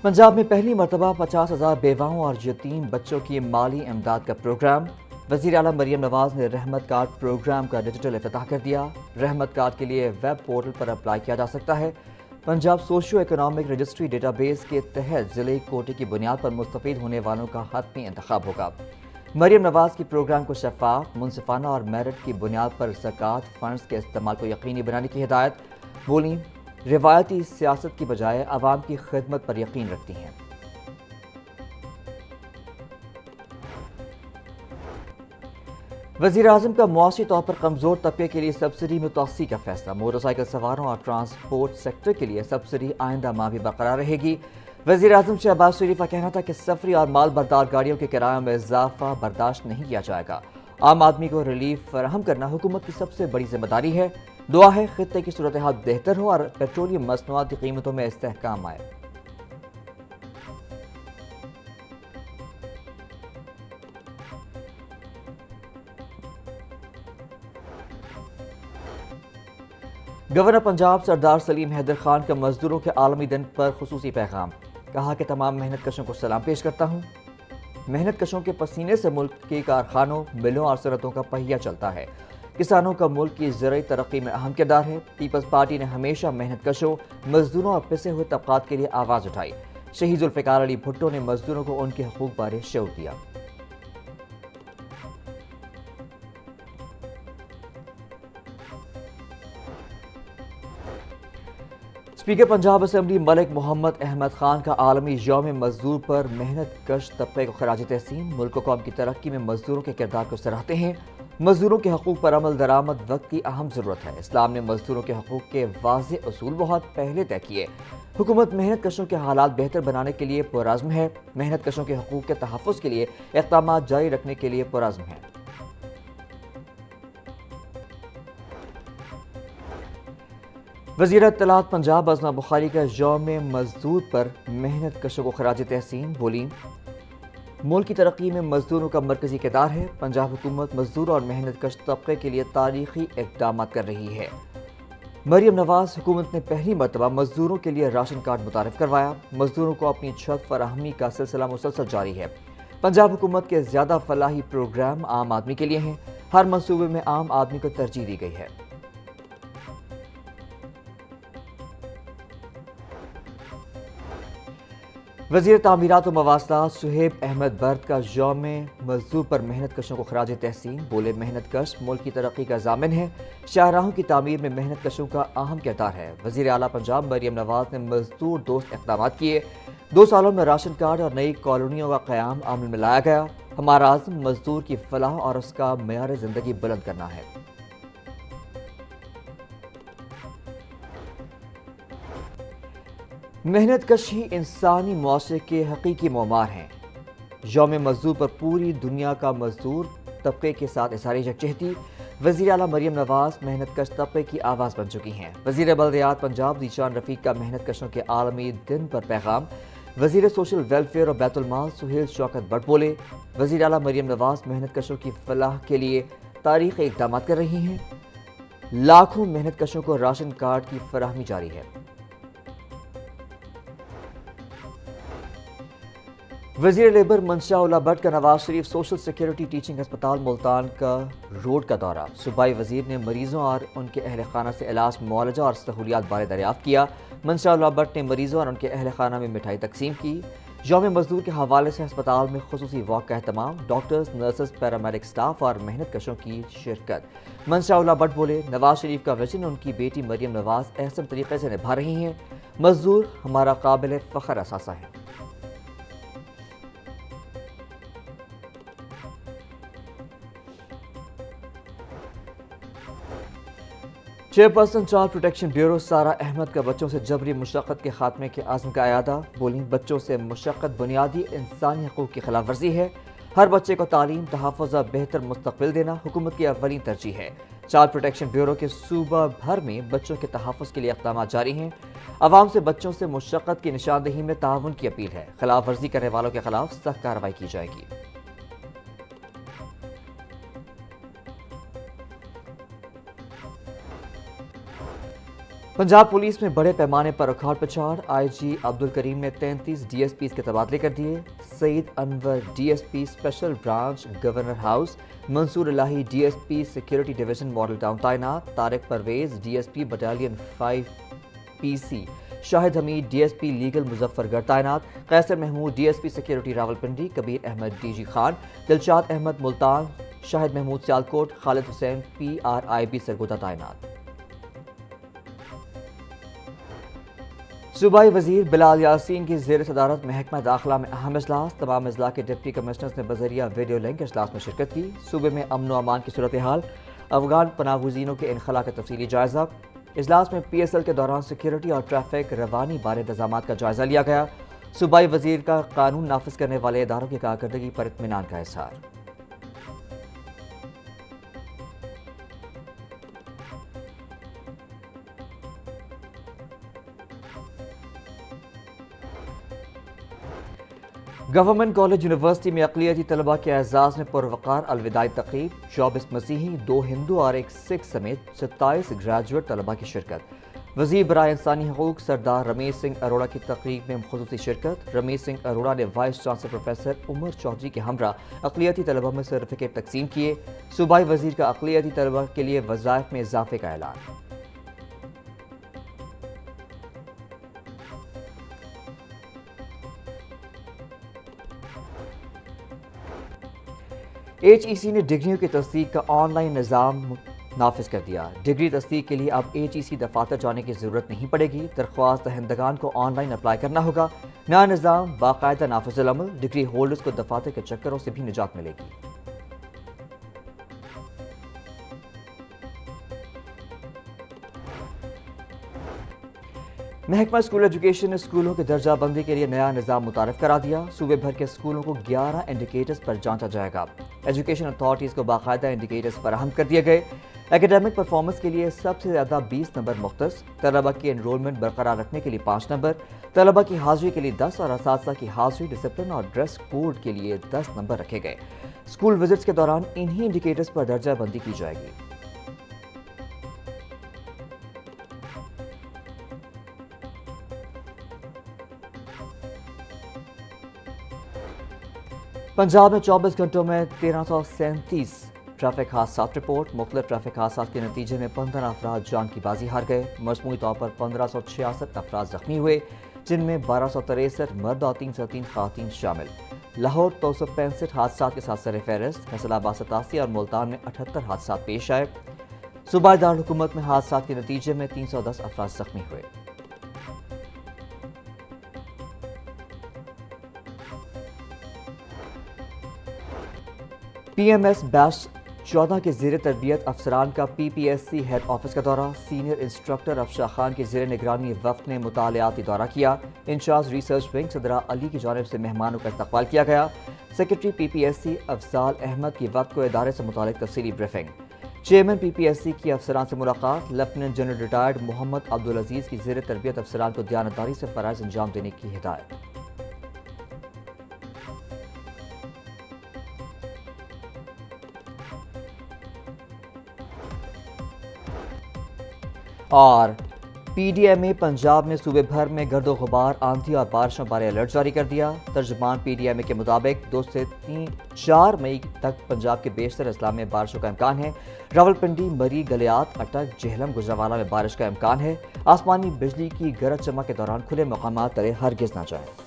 पंजाब में पहली मरतबा 50,000 बेवाओं और यतीम बच्चों की माली इमदाद का प्रोग्राम। वज़ीर आला मरियम नवाज ने रहमत कार्ड प्रोग्राम का डिजिटल इफ्तिताह कर दिया। रहमत कार्ड के लिए वेब पोर्टल पर अप्लाई किया जा सकता है। Punjab socio economic registry database के तहत ज़िले कोटे की बुनियाद पर मुस्तफ़ीद होने वालों का हतमी इंतखाब होगा। मरियम नवाज की प्रोग्राम को शफाफ, मुनसिफाना और मेरिट की बुनियाद पर ज़कात फंड्स के इस्तेमाल को यकीनी बनाने की हिदायत। बोली, रिवायती सियासत की बजाय आवाम की खिदमत पर यकीन रखती हैं। वज़ीर आज़म का मुआशी तौर पर कमज़ोर तबके के लिए सब्सिडी में तोसी का फैसला। मोटरसाइकिल सवारों और ट्रांसपोर्ट सेक्टर के लिए सब्सिडी आइंदा माह भी बरकरार रहेगी। वज़ीर आज़म शहबाज शरीफ का कहना था कि सफरी और माल बरदार गाड़ियों के किरायों में इजाफा बर्दाश्त नहीं किया जाएगा। आम आदमी को रिलीफ फराहम करना हुकूमत की सबसे बड़ी जिम्मेदारी है। दुआ है खित्ते की सूरत हाल बेहतर हो और पेट्रोलियम मसनूआत की कीमतों में इस्तेहकाम आए। गवर्नर पंजाब सरदार सलीम हैदर खान का मजदूरों के आलमी दिन पर खुसूसी पैगाम। कहा कि तमाम मेहनत कशों को सलाम पेश करता हूँ। मेहनत कशों के पसीने से मुल्क के कारखानों, मिलों और सनतों का पहिया चलता है। किसानों का मुल्क की ज़राई तरक्की में अहम किरदार है। पीपल्स पार्टी ने हमेशा मेहनत कशों, मजदूरों और पिसे हुए तबकात के लिए आवाज़ उठाई। शहीद जुल्फ़िकार अली भुट्टो ने मजदूरों को उनके हकूक़ बारे शऊर दिया। स्पीकर पंजाब असम्बली मलिक मोहम्मद अहमद खान का आलमी यौम मजदूर पर मेहनत कश तबके को खराज तहसीन। मुल्क कौम की तरक्की में मजदूरों के किरदार को सराहते हैं। मजदूरों के हकूक़ पर अमल दरामद वक्त की अहम ज़रूरत है। इस्लाम ने मजदूरों के हकूक़ के वाज़ेह उसूल बहुत पहले तय किए। हुकूमत मेहनत कशों के हालात बेहतर बनाने के लिए पुरअज़्म है। मेहनत कशों के हकूक़ के तहफ़्फ़ुज़ के लिए इक़दामात जारी रखने के लिए पुरअज़्म है। वज़ीर इत्तलात पंजाब अज़मा बुखारी का यौम मजदूर पर मेहनत कशों को खराज तहसीन। बोली, मुल्क की तरक्की में मजदूरों का मरकजी किरदार है। पंजाब हुकूमत मजदूर और मेहनत कश तबके के लिए तारीखी इक़दाम कर रही है। मरियम नवाज हुकूमत ने पहली मरतबा मजदूरों के लिए राशन कार्ड मुतारिफ करवाया। मजदूरों को अपनी छत फराहमी का सिलसिला मुसलसल जारी है। पंजाब हुकूमत के ज़्यादा फलाही प्रोग्राम आम आदमी के लिए हैं। हर मनसूबे में आम आदमी को तरजीह दी गई है। वज़ीर तामीरात व मवासलात सुहेब अहमद बर्द का यौम मजदूर पर मेहनत कशों को खराज तहसीन। बोले, मेहनत कश मुल्क की तरक्की का ज़ामिन है। शाहराहों की तामीर में मेहनत कशों का अहम किरदार है। वज़ीर आला पंजाब मरियम नवाज ने मजदूर दोस्त इक़दाम किए। 2 सालों में राशन कार्ड और नई कॉलोनियों का क़याम अमल में लाया गया। हमारा आज़म मजदूर की फलाह और उसका मेयार ज़िंदगी बुलंद करना है। मेहनत कश ही इंसानी मुआशरे के हकीकी मोमार हैं। यौम मजदूर पर पूरी दुनिया का मजदूर तबके के साथ इज़हार यकजहती। वज़ीर आला मरियम नवाज मेहनत कश तबके की आवाज़ बन चुकी हैं। वज़ीर बल्दियात पंजाब ज़ीशान रफ़ीक का मेहनत कशों के आलमी दिन पर पैगाम। वज़ीर सोशल वेलफेयर और बैतुल माल सुहेल शौकत भट्ट बोले, वज़ीर आला मरियम नवाज मेहनत कशों की फलाह के लिए तारीख़ी इक़दाम कर रही हैं। लाखों मेहनत कशों को राशन कार्ड की फराहमी जारी है। वज़ीर लेबर मंशा उल्ला भट्ट का Nawaz Sharif social security teaching अस्पताल मुल्तान का रोड का दौरा। सूबाई वज़ीर ने मरीजों और उनके अहल खाना से इलाज, मुआलजा और सहूलियात बारे दरियाफ्त किया। मंशा उल्ला भट्ट ने मरीजों और उनके अहल खाना में मिठाई तकसीम की। यौम मजदूर के हवाले से अस्पताल में खुसूसी वॉक का एहतमाम। डॉक्टर्स, नर्सेस, पैरामेडिक स्टाफ और मेहनत कशों की शिरकत। मंशा उल्ला भट्ट बोले, नवाज शरीफ का विजन उनकी बेटी मरियम नवाज अहसन तरीके से निभा रही हैं। मजदूर हमारा काबिल फ़ख्र असासा है। चेयरपर्सन चाइल्ड प्रोटेक्शन ब्यूरो सारा अहमद का बच्चों से जबरी मुशक्क़त के खात्मे के आज़म का अयादा। बोली, बच्चों से मुशक्क़त बुनियादी इंसानी हकूक़ की खिलाफ वर्जी है। हर बच्चे को तालीम, तहफ़्फ़ुज़ और बेहतर मुस्तक़बिल देना हुकूमत की अव्वलीन तरजीह है। चाइल्ड प्रोटेक्शन ब्यूरो के सूबा भर में बच्चों के तहफ़्फ़ुज़ के लिए इक़दाम जारी हैं। अवाम से बच्चों से मुशक्क़त की निशानदही में ताउन की अपील है। खिलाफ वर्जी करने वालों के खिलाफ सख्त कार्रवाई की जाएगी। पंजाब पुलिस में बड़े पैमाने पर उखाड़ पछाड़। आईजी अब्दुल करीम ने 33 डीएसपी के तबादले कर दिए। Saeed Anwar DSP special branch governor house, Mansoor Ilahi DSP security division model town तैनात। Tariq Parvez DSP battalion 5 PC, Shahid Hameed DSP legal Muzaffargarh तैनात। Kaiser Mahmood DSP security Rawalpindi, Kabir Ahmed DG Khan, Dilshad Ahmed Multan, Shahid Mahmood Sialkot, Khalid Hussain PRIB Sargodha तैनात। सूबाई वजीर बिलाल यासीन की ज़ेर सदारत महकमा दाखिला में अहम इजलास। तमाम अजला के डिप्टी कमिश्नर्स ने बजरिया वीडियो लिंक इजलास में शिरकत की। सूबे में अमन व अमान की सूरत हाल, अफगान पनाहगज़ीनों के इनखला का तफसीली जायजा। इजलास में PSL के दौरान सिक्योरिटी और ट्रैफिक रवानी बारे इंतजामात का जायजा लिया गया। सूबाई वजीर का कानून नाफिज करने वाले इदारों की कारकर्दगी पर इत्मीनान का इज़हार। गवर्नमेंट कॉलेज यूनिवर्सिटी में अक़लियती तलबा के एजाज़ में पुरवकार अलविदाई तक़रीब। 24 मसीही, 2 हिंदू और 1 सिख समेत 27 ग्रेजुएट तलबा की शिरकत। वज़ीर बराए इंसानी हकूक़ सरदार रमेश सिंह अरोड़ा की तक़रीब में ख़ुसूसी शिरकत। रमेश सिंह अरोड़ा ने vice chancellor professor Umar Chaudhry के हमरा अक़लियती तलबा में सर्टिफिकेट तक़सीम किए। सूबाई वज़ीर का अक़लियती तलबा के लिए वज़ाइफ में इजाफ़े का ऐलान। HEC ने डिग्रियों की तस्दीक का ऑनलाइन निज़ाम नाफिज कर दिया। डिग्री तस्दीक के लिए अब HEC दफातर जाने की ज़रूरत नहीं पड़ेगी। दरख्वास्त दहिंदगान को ऑनलाइन अप्लाई करना होगा। नया निज़ाम बाकायदा नाफिजुल अमल। डिग्री होल्डर्स को दफातर के चक्करों से भी निजात मिलेगी। महकमा स्कूल एजुकेशन ने स्कूलों की दर्जा बंदी के लिए नया निज़ाम मुतारफ करा दिया। सूबे भर के स्कूलों को 11 इंडिकेटर्स पर जांचा जाएगा। एजुकेशन अथॉरिटीज़ को बाकायदा इंडिकेटर्स फराहम कर दिए गए। एकेडमिक परफॉर्मेंस के लिए सबसे ज़्यादा 20 नंबर मुख्तस, तलबा की एनरोलमेंट बरकरार रखने के लिए 5 नंबर, तलबा की हाजिरी के लिए 10 और असातिज़ा की हाजिरी, डिसिप्लिन और ड्रेस कोड के लिए 10 नंबर रखे गए। स्कूल विजिट्स के दौरान इन्हीं इंडिकेटर्स पर दर्जा बंदी की जाएगी। पंजाब में 24 घंटों में 1337 ट्रैफिक हादसात रिपोर्ट। मुख्तलिफ ट्रैफिक हादसात के नतीजे में 15 अफराद जान की बाजी हार गए। मजमूई तौर पर 1566 अफराद जख्मी हुए, जिनमें 1263 मर्द और 303 खातून शामिल। लाहौर 265 हादसात के साथ सर फहरिस्त। फैसलाबाद 87 और मुल्तान में 78 हादसात पेश आए। सूबाई दारुल-हुकूमत में हादसात के नतीजे में 310 अफराद जख्मी हुए। PMS बैच 14 के ज़ेर तरबियत अफसरान का PPSC हेड ऑफिस का दौरा। सीनियर इंस्ट्रक्टर अफशार खान के ज़ेर निगरानी वफ़द ने मुतालियाती दौरा किया। इंचार्ज रिसर्च विंग सदरा अली की जानिब से मेहमानों का इस्तकबाल किया गया। सेक्रेटरी PPSC अफजाल अहमद की वफ़द को इदारे से मुतालिक तफसीली ब्रीफिंग। चेयरमैन PPSC की अफसरान से मुलाकात। Lieutenant general retired Mohammad Abdul Aziz की ज़ेर तरबियत अफसरान को दयानतदारी से फ़राइज़ अंजाम देने की हिदायत। और PDMA पंजाब ने सूबे भर में गर्दो गुबार, आंधी और बारिशों पर अलर्ट जारी कर दिया। तर्जुमान PDMA के मुताबिक 2 से 4 मई तक पंजाब के बेशतर अजला में बारिशों का इम्कान है। रावलपिंडी, मरी, गलियात, अटक, जेहलम, गुजरावाला में बारिश का इम्कान है। आसमानी बिजली की गरज चमक के दौरान खुले मकामात तले हरगिज़ न जाएं।